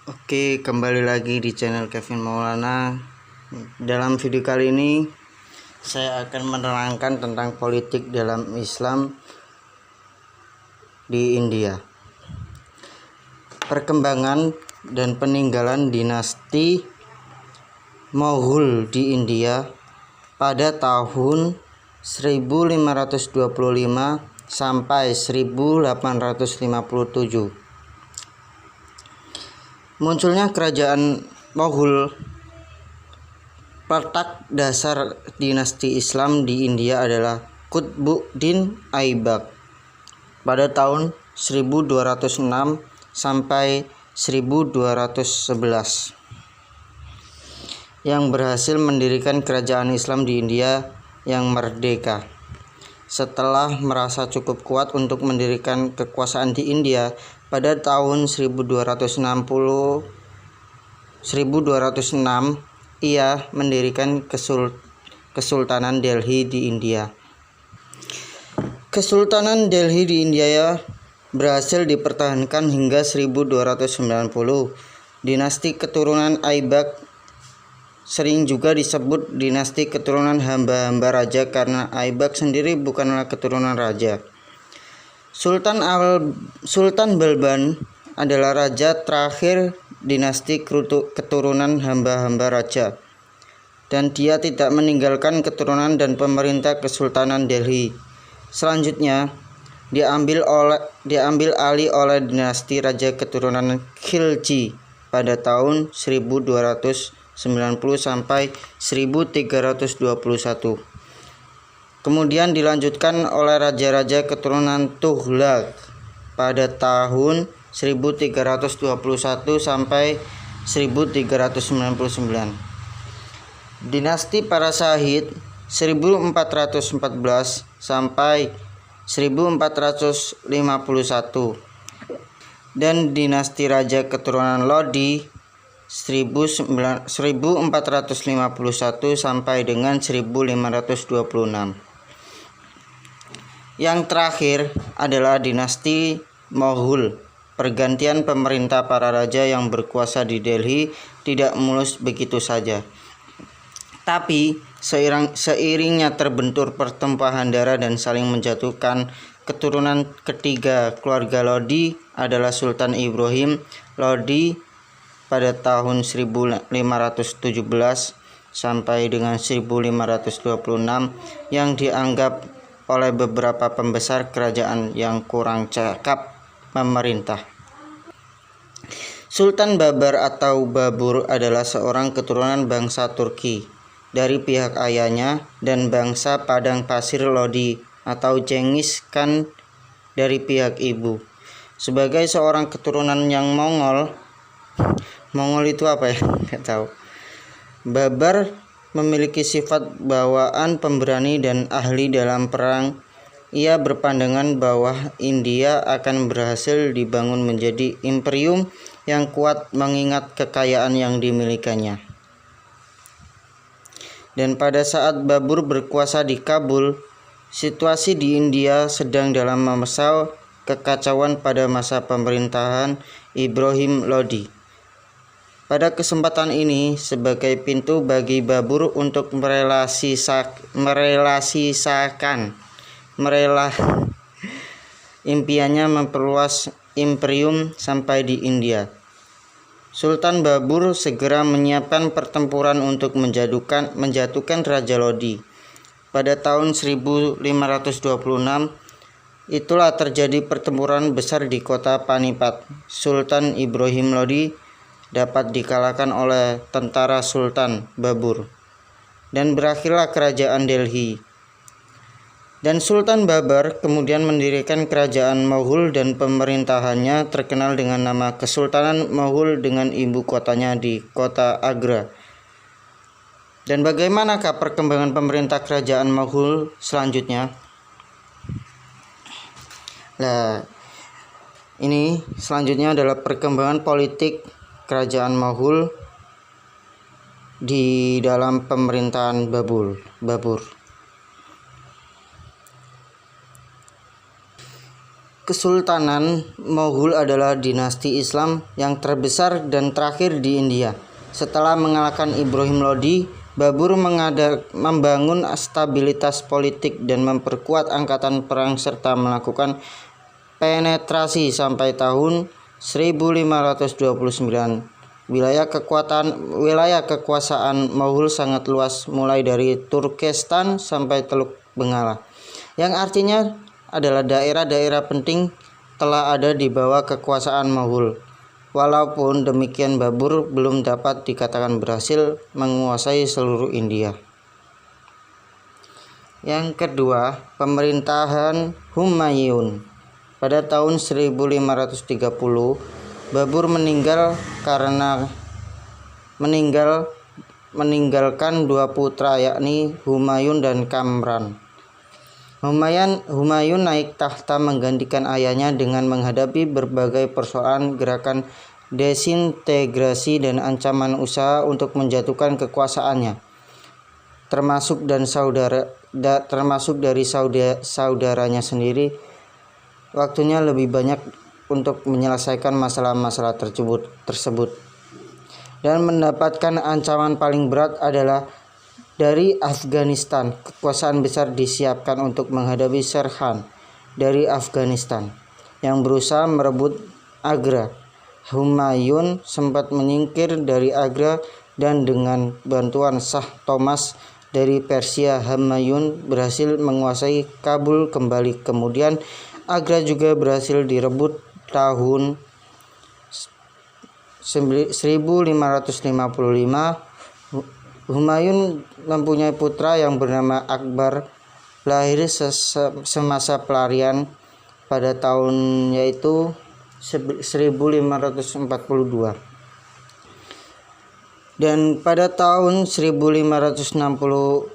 Oke, kembali lagi di channel Kevin Maulana. Dalam video kali ini saya akan menerangkan tentang politik dalam Islam di India. Perkembangan dan peninggalan dinasti Mughal di India pada tahun 1525 sampai 1857. Munculnya kerajaan Mughal. Letak dasar dinasti Islam di India adalah Qutbuddin Aibak pada tahun 1206 sampai 1211 yang berhasil mendirikan kerajaan Islam di India yang merdeka. Setelah merasa cukup kuat untuk mendirikan kekuasaan di India, pada tahun 1206 ia mendirikan Kesultanan Delhi di India. Kesultanan Delhi di India berhasil dipertahankan hingga 1290. Dinasti keturunan Aibak sering juga disebut dinasti keturunan hamba-hamba raja karena Aibak sendiri bukanlah keturunan raja. Sultan Balban adalah raja terakhir dinasti keturunan hamba-hamba raja, dan dia tidak meninggalkan keturunan dan pemerintah Kesultanan Delhi. Selanjutnya diambil alih oleh dinasti raja keturunan Khilji pada tahun 1290 sampai 1321. Kemudian dilanjutkan oleh raja-raja keturunan Tughlaq pada tahun 1321 sampai 1399. Dinasti para Shahid 1414 sampai 1451 dan dinasti raja keturunan Lodi 1451 sampai dengan 1526. Yang terakhir adalah dinasti Mughal. Pergantian pemerintah para raja yang berkuasa di Delhi tidak mulus begitu saja. Tapi seiringnya terbentur pertumpahan darah dan saling menjatuhkan, keturunan ketiga keluarga Lodi adalah Sultan Ibrahim Lodi pada tahun 1517 sampai dengan 1526 yang dianggap oleh beberapa pembesar kerajaan yang kurang cakap memerintah. Sultan Babar atau Babur adalah seorang keturunan bangsa Turki dari pihak ayahnya dan bangsa padang pasir Lodi atau Genghis Khan dari pihak ibu. Sebagai seorang keturunan yang Mongol itu apa ya? Nggak tahu. Babar memiliki sifat bawaan pemberani dan ahli dalam perang. Ia berpandangan bahwa India akan berhasil dibangun menjadi imperium yang kuat mengingat kekayaan yang dimilikinya. Dan pada saat Babur berkuasa di Kabul, situasi di India sedang dalam masa kekacauan pada masa pemerintahan Ibrahim Lodi. Pada kesempatan ini, sebagai pintu bagi Babur untuk impiannya memperluas imperium sampai di India, Sultan Babur segera menyiapkan pertempuran untuk menjatuhkan Raja Lodi. Pada tahun 1526, itulah terjadi pertempuran besar di kota Panipat. Sultan Ibrahim Lodi dapat dikalahkan oleh tentara Sultan Babur dan berakhirlah kerajaan Delhi. Dan Sultan Babar kemudian mendirikan kerajaan Mughal dan pemerintahannya terkenal dengan nama Kesultanan Mughal dengan ibu kotanya di kota Agra. Dan bagaimanakah perkembangan pemerintah kerajaan Mughal selanjutnya? Nah, ini selanjutnya adalah perkembangan politik kerajaan Mughal di dalam pemerintahan Babur. Kesultanan Moghul adalah dinasti Islam yang terbesar dan terakhir di India. Setelah mengalahkan Ibrahim Lodi, Babur membangun stabilitas politik dan memperkuat angkatan perang serta melakukan penetrasi sampai tahun 1529. Wilayah kekuasaan Moghul sangat luas, mulai dari Turkestan sampai Teluk Bengala, yang artinya adalah daerah-daerah penting telah ada di bawah kekuasaan Moghul. Walaupun demikian, Babur belum dapat dikatakan berhasil menguasai seluruh India. Yang kedua, pemerintahan Humayun. Pada tahun 1530, Babur meninggal karena meninggalkan dua putra, yakni Humayun dan Kamran. Humayun naik tahta menggantikan ayahnya dengan menghadapi berbagai persoalan, gerakan desintegrasi dan ancaman usaha untuk menjatuhkan kekuasaannya, termasuk dari saudaranya sendiri. Waktunya lebih banyak untuk menyelesaikan masalah-masalah tersebut. Dan mendapatkan ancaman paling berat adalah dari Afghanistan. Kekuasaan besar disiapkan untuk menghadapi Sher Khan dari Afghanistan yang berusaha merebut Agra. Humayun sempat menyingkir dari Agra dan dengan bantuan Shah Thomas dari Persia, Humayun berhasil menguasai Kabul kembali. Kemudian Agra juga berhasil direbut tahun 1555. Humayun mempunyai putra yang bernama Akbar, lahir semasa pelarian pada tahun yaitu 1542. Dan pada tahun 1556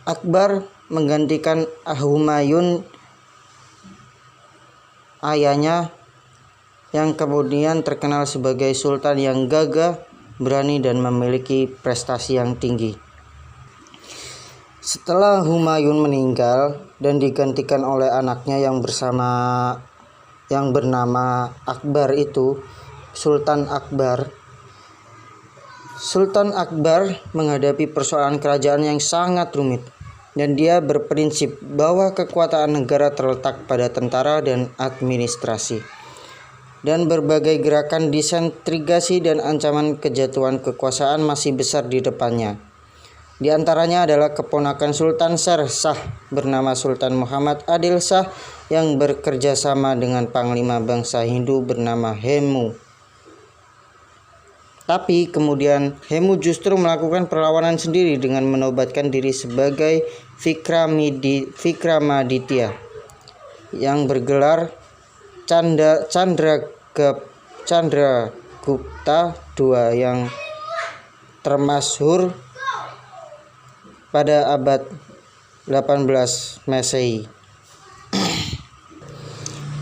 Akbar menggantikan Humayun, ayahnya, yang kemudian terkenal sebagai sultan yang gagah, berani, dan memiliki prestasi yang tinggi. Setelah Humayun meninggal dan digantikan oleh anaknya yang bernama Akbar itu, Sultan Akbar menghadapi persoalan kerajaan yang sangat rumit, dan dia berprinsip bahwa kekuatan negara terletak pada tentara dan administrasi. Dan berbagai gerakan disentrigasi dan ancaman kejatuhan kekuasaan masih besar di depannya. Di antaranya adalah keponakan Sultan Sher Shah bernama Sultan Muhammad Adil Shah yang bekerja sama dengan panglima bangsa Hindu bernama Hemu. Tapi kemudian Hemu justru melakukan perlawanan sendiri dengan menobatkan diri sebagai Vikramaditya yang bergelar Chandragupta II yang termasyhur pada abad 18 Masehi.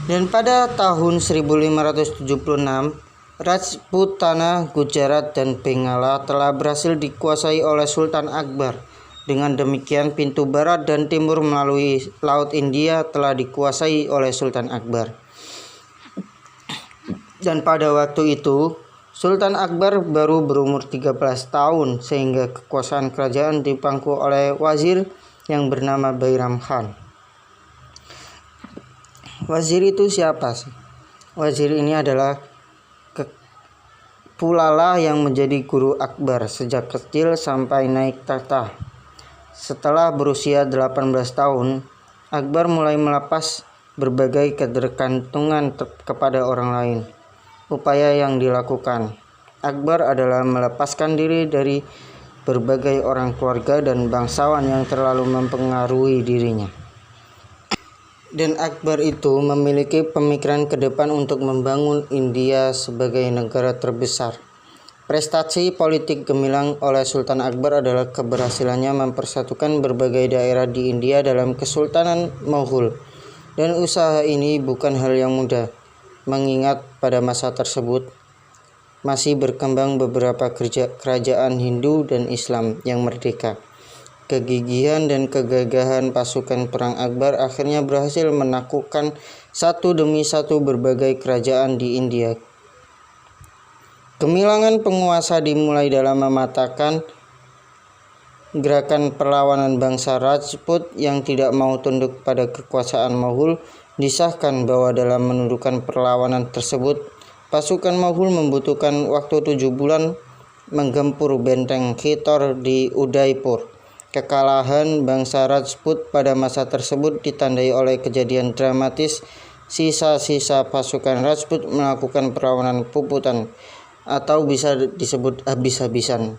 Dan pada tahun 1576, Rajputana, Gujarat, dan Bengala telah berhasil dikuasai oleh Sultan Akbar. Dengan demikian, pintu barat dan timur melalui Laut India telah dikuasai oleh Sultan Akbar. Dan pada waktu itu, Sultan Akbar baru berumur 13 tahun sehingga kekuasaan kerajaan dipangku oleh wazir yang bernama Bairam Khan. Wazir itu siapa sih? Wazir ini adalah Pulala yang menjadi guru Akbar sejak kecil sampai naik tahta. Setelah berusia 18 tahun, Akbar mulai melepas berbagai ketergantungan kepada orang lain. Upaya yang dilakukan Akbar adalah melepaskan diri dari berbagai orang keluarga dan bangsawan yang terlalu mempengaruhi dirinya. Dan Akbar itu memiliki pemikiran ke depan untuk membangun India sebagai negara terbesar. Prestasi politik gemilang oleh Sultan Akbar adalah keberhasilannya mempersatukan berbagai daerah di India dalam Kesultanan Moghul. Dan usaha ini bukan hal yang mudah, mengingat pada masa tersebut masih berkembang beberapa kerajaan Hindu dan Islam yang merdeka. Kegigihan dan kegagahan pasukan perang Akbar akhirnya berhasil menaklukkan satu demi satu berbagai kerajaan di India. Gemilangan penguasa dimulai dalam mematahkan gerakan perlawanan bangsa Rajput yang tidak mau tunduk pada kekuasaan Mughal. Disahkan bahwa dalam menundukkan perlawanan tersebut, pasukan Mughal membutuhkan waktu 7 bulan menggempur benteng Chittor di Udaipur. Kekalahan bangsa Rajput pada masa tersebut ditandai oleh kejadian dramatis. Sisa-sisa pasukan Rajput melakukan perlawanan puputan atau bisa disebut habis-habisan.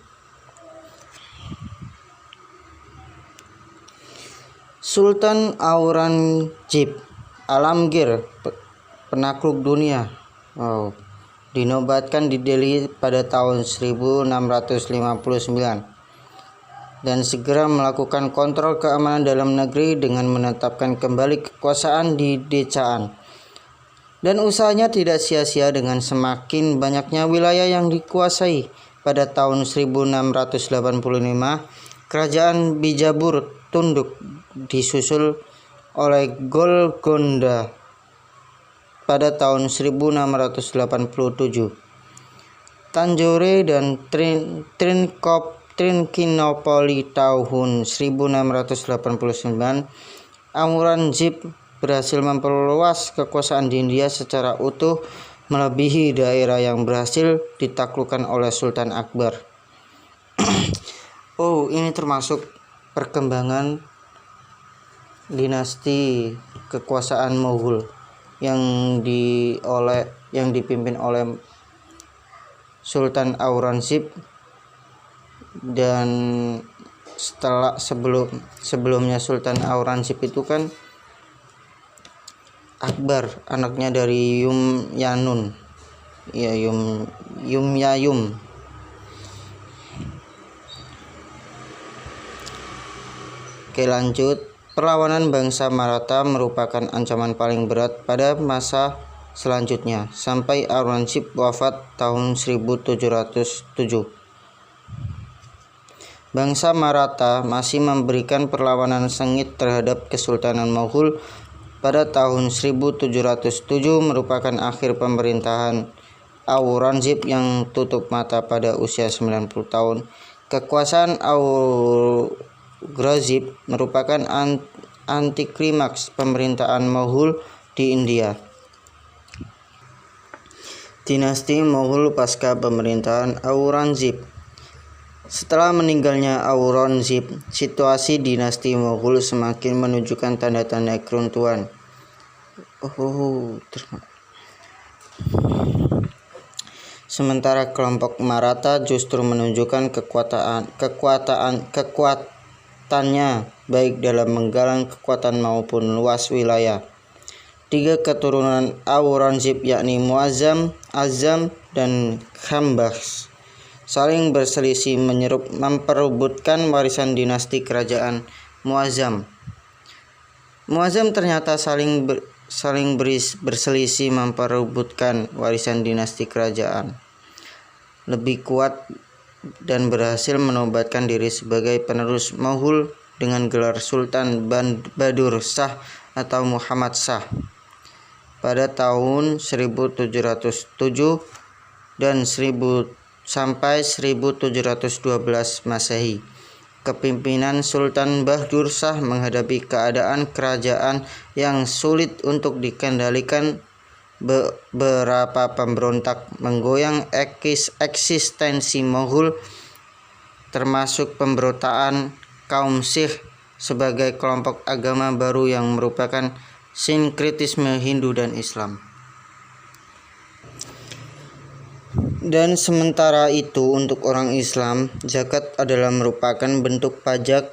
Sultan Aurangzeb Alamgir, penakluk dunia, dinobatkan di Delhi pada tahun 1659 dan segera melakukan kontrol keamanan dalam negeri dengan menetapkan kembali kekuasaan di Deccan. Dan usahanya tidak sia-sia dengan semakin banyaknya wilayah yang dikuasai. Pada tahun 1685, kerajaan Bijapur tunduk, disusul oleh Golconda pada tahun 1687. Tanjore dan Trincomalee tahun 1689. Aurangzeb berhasil memperluas kekuasaan di India secara utuh, melebihi daerah yang berhasil ditaklukkan oleh Sultan Akbar. Ini termasuk perkembangan dinasti kekuasaan Mughal yang dipimpin oleh Sultan Aurangzeb, dan sebelumnya Sultan Aurangzeb itu kan Akbar, anaknya dari Yumyayum. Oke, lanjut. Perlawanan bangsa Maratha merupakan ancaman paling berat pada masa selanjutnya sampai Aurangzeb wafat tahun 1707. Bangsa Maratha masih memberikan perlawanan sengit terhadap Kesultanan Mughal. Pada tahun 1707 merupakan akhir pemerintahan Aurangzeb yang tutup mata pada usia 90 tahun. Kekuasaan Aurangzeb merupakan antiklimaks pemerintahan Mughal di India. Dinasti Mughal pasca pemerintahan Aurangzeb. Setelah meninggalnya Aurangzeb, situasi dinasti Mughal semakin menunjukkan tanda-tanda keruntuhan. Sementara kelompok Maratha justru menunjukkan kekuatannya baik dalam menggalang kekuatan maupun luas wilayah. 3 keturunan Aurangzeb yakni Muazzam, Azam, dan Khabbas saling berselisih memperebutkan warisan dinasti kerajaan Muazzam. Muazzam ternyata saling berselisih memperebutkan warisan dinasti kerajaan lebih kuat dan berhasil menobatkan diri sebagai penerus Mughal dengan gelar Sultan Bahadur Shah atau Muhammad Shah pada tahun 1707 dan sampai 1712 Masehi. Kepimpinan Sultan Bahadur Shah menghadapi keadaan kerajaan yang sulit untuk dikendalikan. Beberapa pemberontak menggoyang eksistensi Mughal, termasuk pemberontakan kaum Sikh sebagai kelompok agama baru yang merupakan sinkretisme Hindu dan Islam. Dan sementara itu untuk orang Islam, zakat adalah merupakan bentuk pajak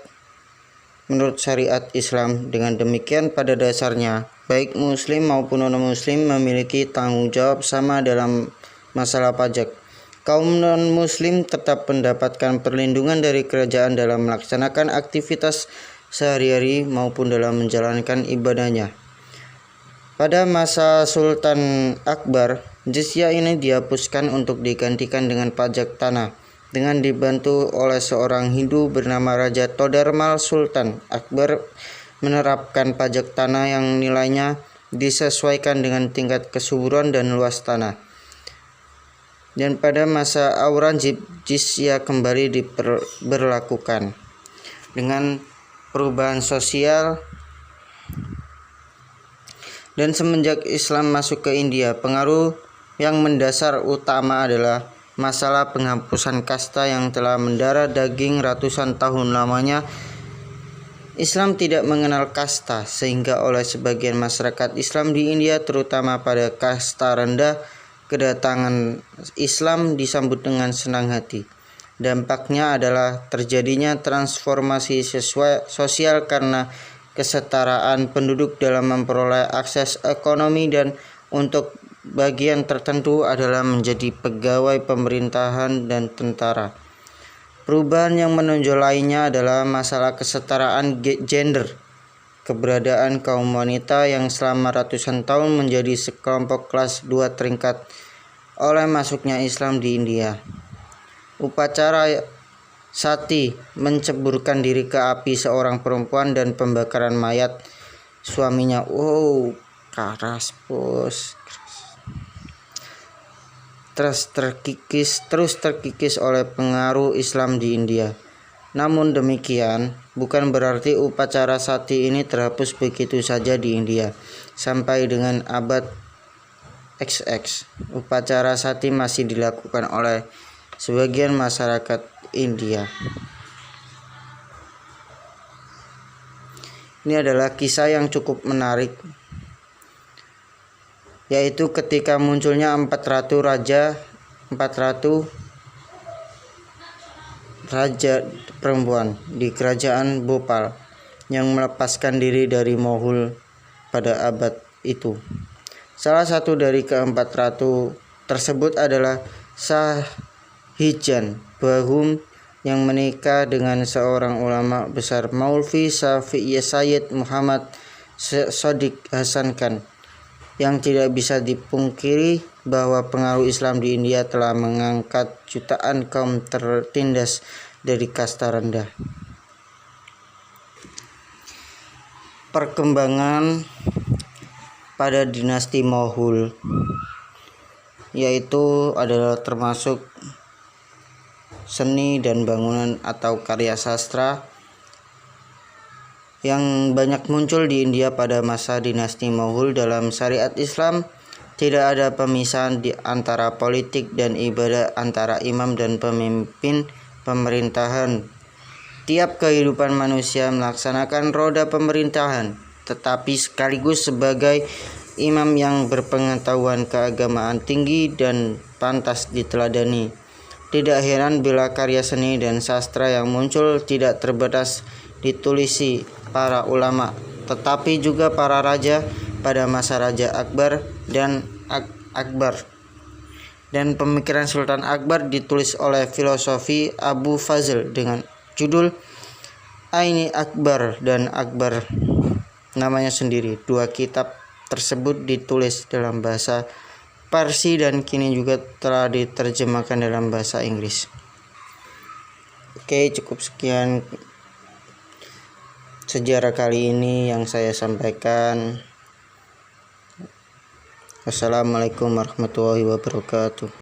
menurut syariat Islam. Dengan demikian pada dasarnya baik muslim maupun non-muslim memiliki tanggung jawab sama dalam masalah pajak. Kaum non-muslim tetap mendapatkan perlindungan dari kerajaan dalam melaksanakan aktivitas sehari-hari maupun dalam menjalankan ibadahnya. Pada masa Sultan Akbar, jizyah ini dihapuskan untuk digantikan dengan pajak tanah. Dengan dibantu oleh seorang Hindu bernama Raja Todarmal, Sultan Akbar menerapkan pajak tanah yang nilainya disesuaikan dengan tingkat kesuburan dan luas tanah. Dan pada masa Aurangzeb, jizya kembali diberlakukan. Dengan perubahan sosial dan semenjak Islam masuk ke India, pengaruh yang mendasar utama adalah masalah penghapusan kasta yang telah mendarah daging ratusan tahun lamanya. Islam tidak mengenal kasta, sehingga oleh sebagian masyarakat Islam di India, terutama pada kasta rendah, kedatangan Islam disambut dengan senang hati. Dampaknya adalah terjadinya transformasi sosial karena kesetaraan penduduk dalam memperoleh akses ekonomi, dan untuk bagian tertentu adalah menjadi pegawai pemerintahan dan tentara. Perubahan yang menonjol lainnya adalah masalah kesetaraan gender. Keberadaan kaum wanita yang selama ratusan tahun menjadi sekelompok kelas 2 terikat oleh masuknya Islam di India. Upacara sati, menceburkan diri ke api seorang perempuan, dan pembakaran mayat suaminya. Keras bos. Terus terkikis oleh pengaruh Islam di India. Namun demikian, bukan berarti upacara sati ini terhapus begitu saja di India. Sampai dengan abad XX, upacara sati masih dilakukan oleh sebagian masyarakat India. Ini adalah kisah yang cukup menarik, yaitu ketika munculnya 400 raja perempuan di kerajaan Bhopal yang melepaskan diri dari Moghul pada abad itu. Salah satu dari keempat ratu tersebut adalah Shahjahan Bahum, yang menikah dengan seorang ulama besar, Maulvi Sayyid Muhammad Shadiq Hasan Khan. Yang tidak bisa dipungkiri bahwa pengaruh Islam di India telah mengangkat jutaan kaum tertindas dari kasta rendah. Perkembangan pada dinasti Moghul, yaitu adalah termasuk seni dan bangunan atau karya sastra yang banyak muncul di India pada masa dinasti Moghul. Dalam syariat Islam, tidak ada pemisahan di antara politik dan ibadah, antara imam dan pemimpin pemerintahan. Tiap kehidupan manusia melaksanakan roda pemerintahan, tetapi sekaligus sebagai imam yang berpengetahuan keagamaan tinggi dan pantas diteladani. Tidak heran bila karya seni dan sastra yang muncul tidak terbatas ditulisi para ulama, tetapi juga para raja pada masa Raja Akbar dan pemikiran Sultan Akbar ditulis oleh filosofi Abu Fazl dengan judul Aini Akbar dan Akbar namanya sendiri. Dua kitab tersebut ditulis dalam bahasa Parsi dan kini juga telah diterjemahkan dalam bahasa Inggris. Oke, cukup sekian sejarah kali ini yang saya sampaikan. Wassalamualaikum warahmatullahi wabarakatuh.